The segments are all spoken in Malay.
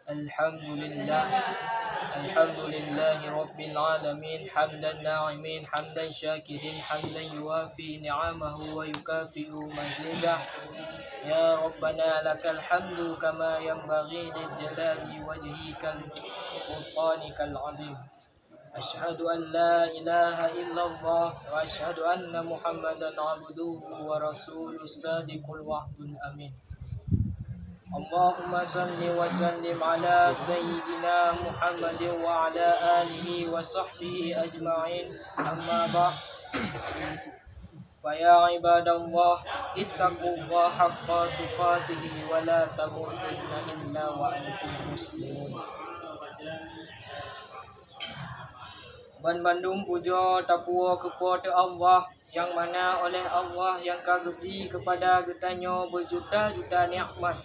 Alhamdulillah. Alhamdulillahi Rabbil Alamin. Hamdan na'imin, hamdan syakirin, hamdan yuwafi ni'amahu wa yukafi'u mazidah. Ya Rabbana lakal hamdu kama yanbaghi lil jalali wajhikal sultanikal azim. Asyhadu an la ilaha illallah wa asyhadu anna Muhammadan abduhu wa rasuluhu sadiqul wa'dul amin. Allahumma salli wa sallim ala sayyidina Muhammadin wa ala alihi wa sahbihi ajma'in. Amma ba'd. Faya ibadallah, ittaqullaha haqqa tuqatih wa la tamutunna illa wa antum muslimun. Ban Bandung puja tapua kepada Allah, yang mana oleh Allah yang kageri kepada getanya berjuta-juta nikmat.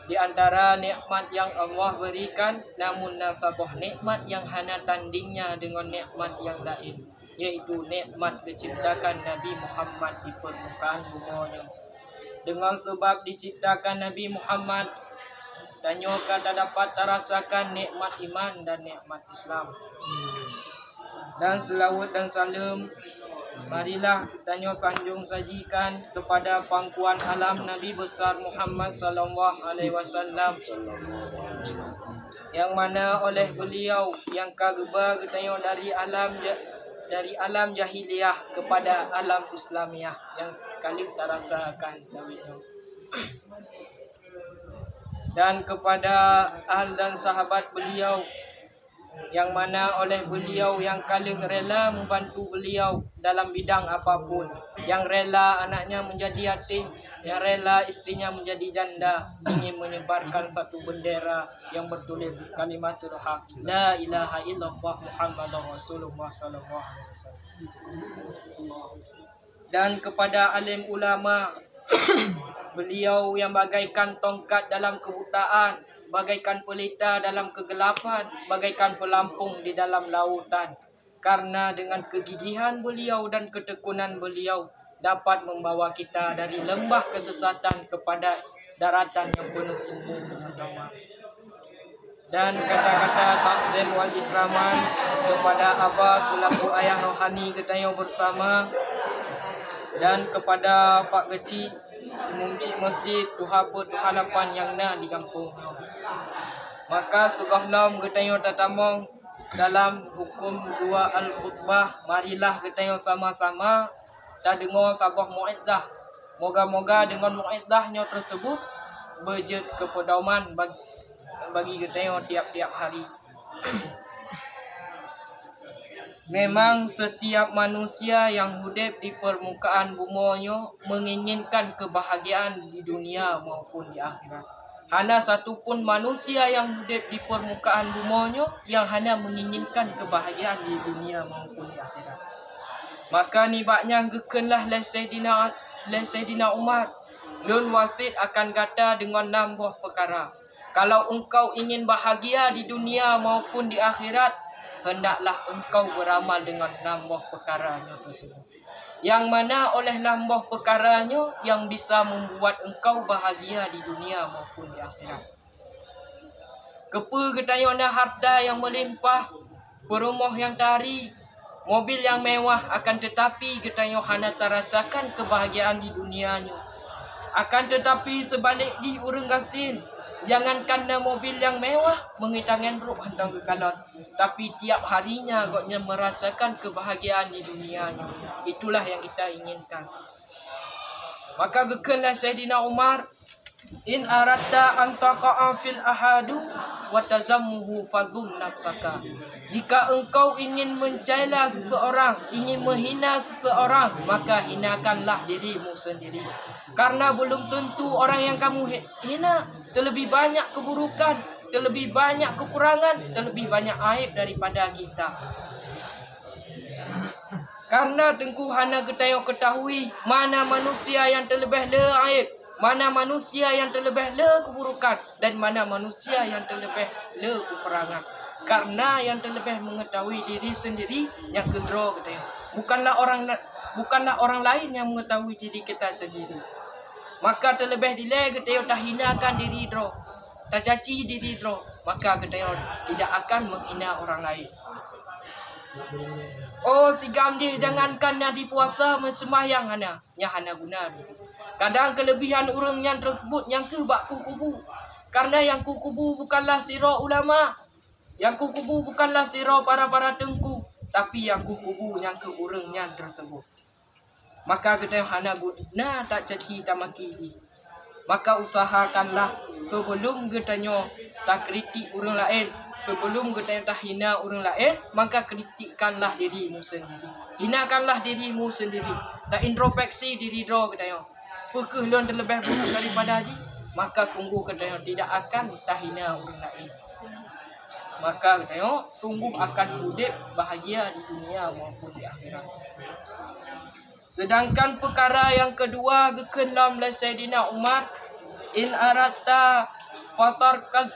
Di antara nikmat yang Allah berikan, namun nasabah nikmat yang hana tandingnya dengan nikmat yang lain, yaitu nikmat diciptakan Nabi Muhammad di permukaan bumi. Dengan sebab diciptakan Nabi Muhammad, tanya kata dapat terasakan nikmat iman dan nikmat Islam. Dan selawat dan salam marilah tanya sanjung sajikan kepada pangkuan alam Nabi besar Muhammad sallallahu alaihi wasallam, yang mana oleh beliau yang kageba ketanya dari alam jahiliyah kepada alam Islamiah yang kali terasakan Nabi. Dan kepada ahli dan sahabat beliau, yang mana oleh beliau yang kali rela membantu beliau dalam bidang apapun, yang rela anaknya menjadi yatim, yang rela istrinya menjadi janda, ingin menyebarkan satu bendera yang bertulis kalimatul haq, la ilaha illallah Muhammadur Rasulullah sallallahu alaihi wasallam. Dan kepada alim ulama, beliau yang bagaikan tongkat dalam kebutaan, bagaikan pelita dalam kegelapan, bagaikan pelampung di dalam lautan. Karena dengan kegigihan beliau dan ketekunan beliau dapat membawa kita dari lembah kesesatan kepada daratan yang penuh ilmu pengetahuan. Dan kata-kata takdim wal ikraman kepada Abah selaku ayah rohani kita bersama, dan kepada Pak Kecil Imam Cik Masjid Tuhaput Halapan yang na di kampung. Maka sugahlam getanya tatamong dalam hukum dua al-khutbah, marilah getanya sama-sama ta dengar sabah mu'iddah. Moga-moga dengan mu'iddahnya tersebut berjet kepedoman bagi getanya tiap-tiap hari. Memang setiap manusia yang hidup di permukaan bumi menginginkan kebahagiaan di dunia maupun di akhirat. Hana satu pun manusia yang hidup di permukaan bumi yang hanya menginginkan kebahagiaan di dunia maupun di akhirat. Maka nibaknya gekenlah le Sayyidina Umar, lun wasit akan kata dengan 6 buah perkara. Kalau engkau ingin bahagia di dunia maupun di akhirat, hendaklah engkau beramal dengan 6 buah perkaranya tersebut. Yang mana oleh 6 buah perkaranya yang bisa membuat engkau bahagia di dunia maupun di akhirat. Kepa ketayana harta yang melimpah, perumah yang tari, mobil yang mewah, akan tetapi ketayana hana terasakan kebahagiaan di dunianya. Akan tetapi sebalik di urang gasin, jangankan mobil yang mewah mengitangan roh hantar ke kalat, tapi tiap harinya agaknya merasakan kebahagiaan di dunianya. Itulah yang kita inginkan. Maka gekenlah Sayyidina Umar, in aratta an taqa'a fil ahadu wa tazammuhu fazum nafsaka. Jika engkau ingin mencela seseorang, ingin menghina seseorang, maka hinakanlah dirimu sendiri. Karena belum tentu orang yang kamu hina terlebih banyak keburukan, terlebih banyak kekurangan, terlebih banyak aib daripada kita. Karena tengku hana kita ketahui mana manusia yang terlebih le aib, mana manusia yang terlebih le keburukan, dan mana manusia yang terlebih le kekurangan. Karena yang terlebih mengetahui diri sendiri yang kedua kita. Bukanlah orang lain yang mengetahui diri kita sendiri. Maka terlebih dilai kita tak hinakan diri dro, tak caci diri dro, maka katanya tidak akan menghina orang lain. Oh sigam dia jangankan di puasa mensembahyang hana, nya hana guna. Kadang kelebihan orang yang tersebut yang ke bak kubu. Karena yang kubu bukanlah sirah ulama, yang kubu bukanlah sirah para tengku, tapi yang kubu yang ke orang yang tersebut. Maka kita hana guna tak caci tak maki. Maka usahakanlah sebelum katanya tak kritik orang lain, sebelum katanya tak hina orang lain, maka kritikkanlah dirimu sendiri. Hinakanlah dirimu sendiri. Tak introspeksi diri ro katanya. Apakah lon terlebih buruk daripada haji? Maka sungguh katanya tidak akan tak hina orang lain. Maka katanya sungguh akan hidup bahagia di dunia maupun di akhirat. Sedangkan perkara yang kedua kekelam oleh Sayyidina Umar, in aratta fatarkat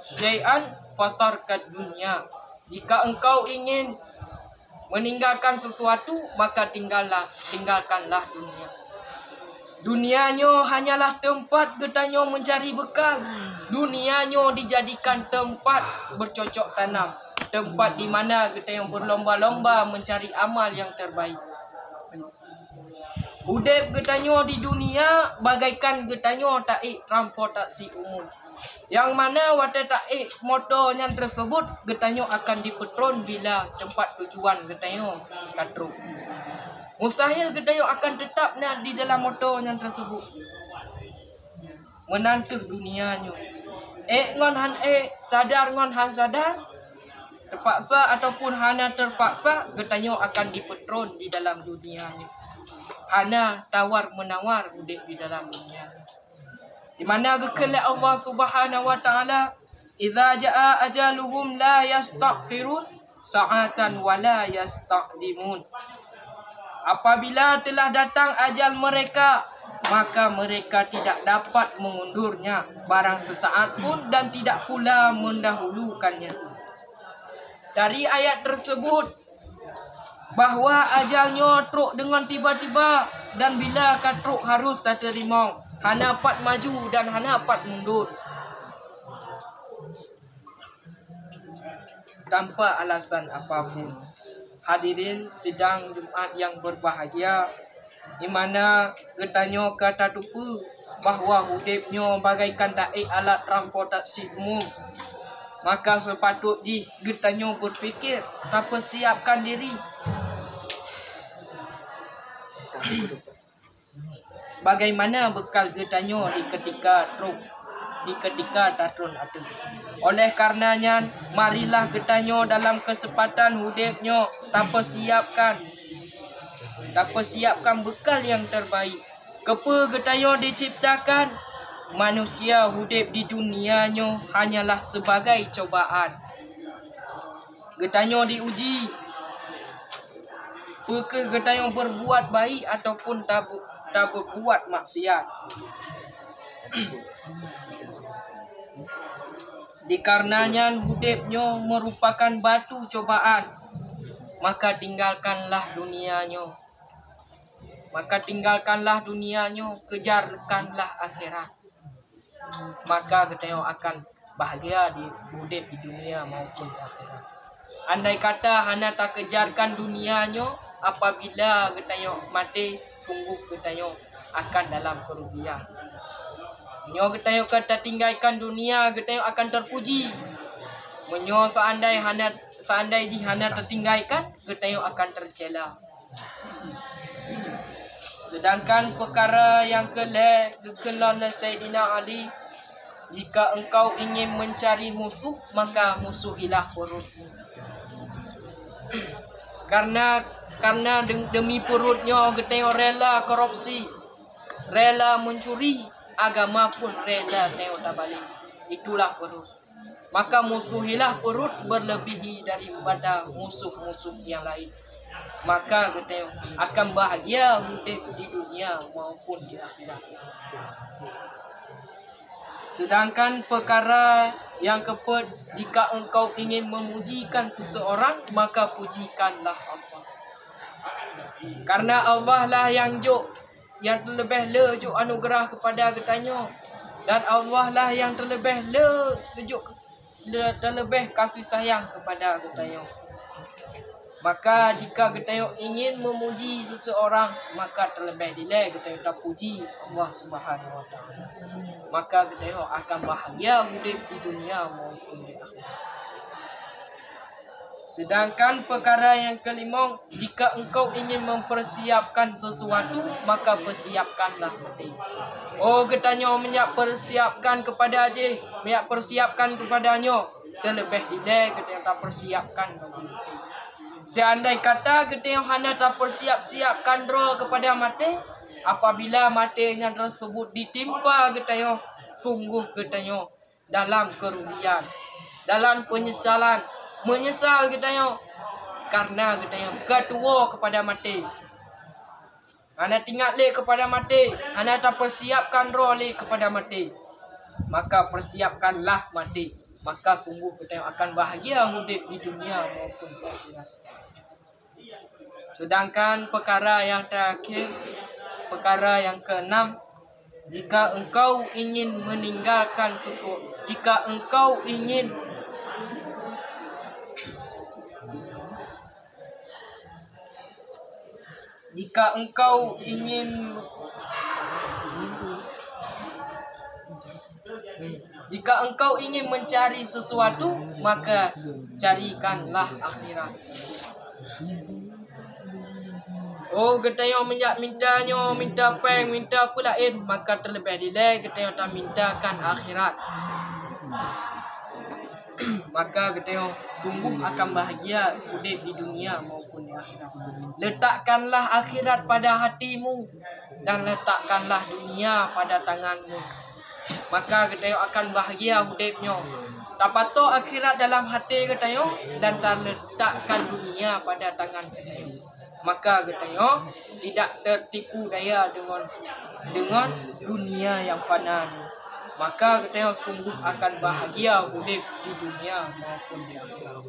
syai'an fatarkat dunia. Jika engkau ingin meninggalkan sesuatu, maka tinggalkanlah dunia. Dunianya hanyalah tempat katanya mencari bekal. Dunianya dijadikan tempat bercocok tanam, tempat di mana katanya berlomba-lomba mencari amal yang terbaik. Udep katanya di dunia bagaikan katanya taik transportasi umum, yang mana wadah taik motornya tersebut katanya akan dipetron bila tempat tujuan katanya katruk. Mustahil katanya akan tetap di dalam motornya tersebut. Menantu dunianya. Ngon han sadar ngon han sadar, terpaksa ataupun hana terpaksa katanya akan dipetron di dalam dunianya. Hana tawar menawar hidup di dalam dunia. Di mana kekelak Allah Subhanahu wa taala, "Idza jaa ajaluhum la yastaghfirun sa'atan wa la yastaqdimun." Apabila telah datang ajal mereka, maka mereka tidak dapat mengundurnya barang sesaat pun dan tidak pula mendahulukannya. Dari ayat tersebut bahawa ajalnya truk dengan tiba-tiba, dan bila truk harus tak terima, hana pat maju dan hana pat mundur tanpa alasan apapun. Hadirin sidang Jumaat yang berbahagia, di mana katanya kata tupu bahawa hidupnya bagaikan taik alat transportasi umum, maka sepatutnya katanya berfikir tak persiapkan diri bagaimana bekal katanya di ketika tatron ada. Oleh karenanya marilah katanya dalam kesempatan hidupnya tak persiapkan bekal yang terbaik. Kepa katanya diciptakan manusia hidup di dunianya hanyalah sebagai cobaan. Katanya diuji Pukul katanya berbuat baik ataupun tak berbuat maksiat. Dikarenanya hidupnya merupakan batu cobaan, maka tinggalkanlah dunianya. Kejarkanlah akhirat. Maka katanya akan bahagia di hidup di dunia maupun di akhirat. Andai kata hana tak kejarkan dunianya, apabila katanya mati, sungguh katanya akan dalam kerugian. Menyo katanya kata tinggalkan dunia, katanya akan terpuji. Menyo seandai hana tertinggalkan, katanya akan tercela. Sedangkan perkara yang kekelan Sayyidina Ali, jika engkau ingin mencari musuh, maka musuhilah perutmu. Karena demi perutnya katanya rela korupsi, rela mencuri, agama pun rela tengok tak balik. Itulah perut. Maka musuhilah perut berlebihi daripada musuh-musuh yang lain. Maka katanya akan bahagia hidup di dunia maupun di akhirat. Sedangkan perkara yang keempat, jika engkau ingin memujikan seseorang, maka pujikanlah Allah. Karena Allah lah yang terlebih lejuk anugerah kepada katanya, dan Allah lah yang terlebih lejuk terlebih kasih sayang kepada getayo. Maka jika getayo ingin memuji seseorang, maka terlebih dile getayo tak puji Allah Subhanahu wa taala. Maka getayo akan bahagia hidup di dunia maupun di akhirat. Sedangkan perkara yang kelima, jika engkau ingin mempersiapkan sesuatu, maka persiapkanlah mati. Oh, getanyo menyak persiapkan kepada aje, menyak persiapkan kepadanya, terlebih dile getayo tak persiapkan bagi mati. Seandai kata getayo hanya tak persiap-siapkan roh kepada mati, apabila matinya tersebut ditimpa getayo, sungguh getayo dalam kerugian, dalam penyesalan, menyesal getayo karena getayo ketua kepada mati. Hana tinggal le kepada mati, hana tak persiapkan roh le kepada mati. Maka persiapkanlah mati. Maka sungguh getayo akan bahagia hidup di dunia maupun di akhirat. Sedangkan perkara yang terakhir, perkara yang keenam, jika engkau ingin meninggalkan sesuatu, jika engkau ingin mencari sesuatu, maka carikanlah akhirat. Oh, getayo minta peng, minta apa lain, maka terlebih dile getayo tak mintakan akhirat. Maka getayo sungguh akan bahagia hidup di dunia maupun di akhirat. Letakkanlah akhirat pada hatimu dan letakkanlah dunia pada tanganmu. Maka getayo akan bahagia hidupnya. Tak patut akhirat dalam hati getayo dan tak letakkan dunia pada tangan getayo. Maka getayo tidak tertipu daya dengan dunia yang fana. Maka getayo sungguh akan bahagia hidup di dunia maupun di akhirat.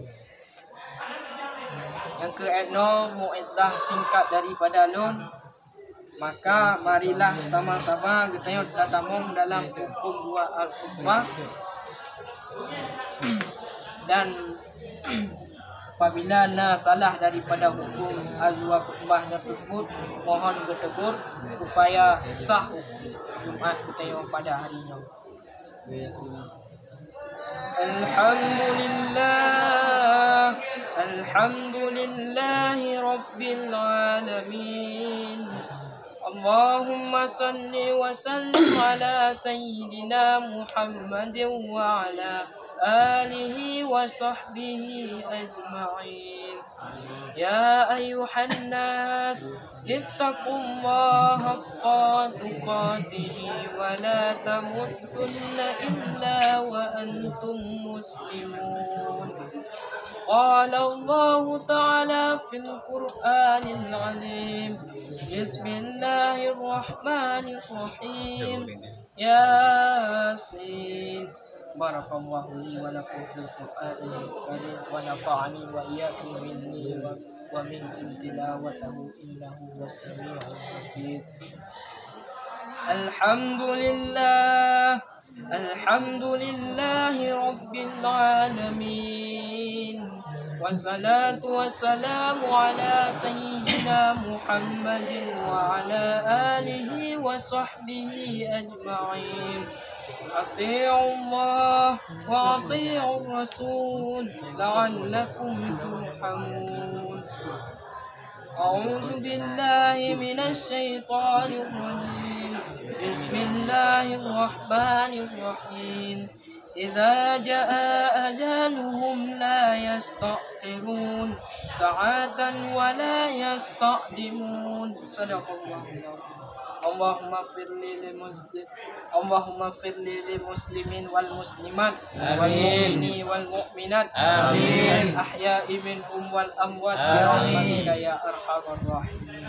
Yang keenam, mu'iddah singkat daripada Lun. Maka marilah sama-sama getayo tatamong dalam hukum dua al-khutbah. Dan apabila na salah daripada hukum al-dua khutbah tersebut, mohon bertegur supaya sah Jumat getayo pada harinya. Alhamdulillahi Rabbil Alamin. Allahumma salli wa sallim ala Sayyidina Muhammadin wa ala آله وصحبه أجمعين. يا أيها الناس اتقوا الله حق تقاته ولا تموتن إلا وأنتم مسلمون. قال الله تعالى في القرآن العظيم: بسم الله الرحمن الرحيم. ياسين. Barakallahu li wa lakum fil Qur'anil karim wa nafa'ani wa iyyakum minni wa minkum tilawatahu innahu was-sami'ul basir. Alhamdulillahi rabbil alamin. Wassalatu wassalamu ala sayyidina Muhammadin wa ala alihi wa sahbihi ajma'in. أطيعوا الله وأطيعوا الرسول لعلكم ترحمون. أعوذ بالله من الشيطان الرجيم. بسم الله الرحمن الرحيم. إذا جاء أجلهم لا يستأخرون ساعة ولا يستقدمون. صدق الله العظيم. Allahumma firli lil muslimin wal muslimat wal mu'mini wal mu'minat amin. Ahya'i minhum wal amwat bi rahmatika ya arhamar rahimin.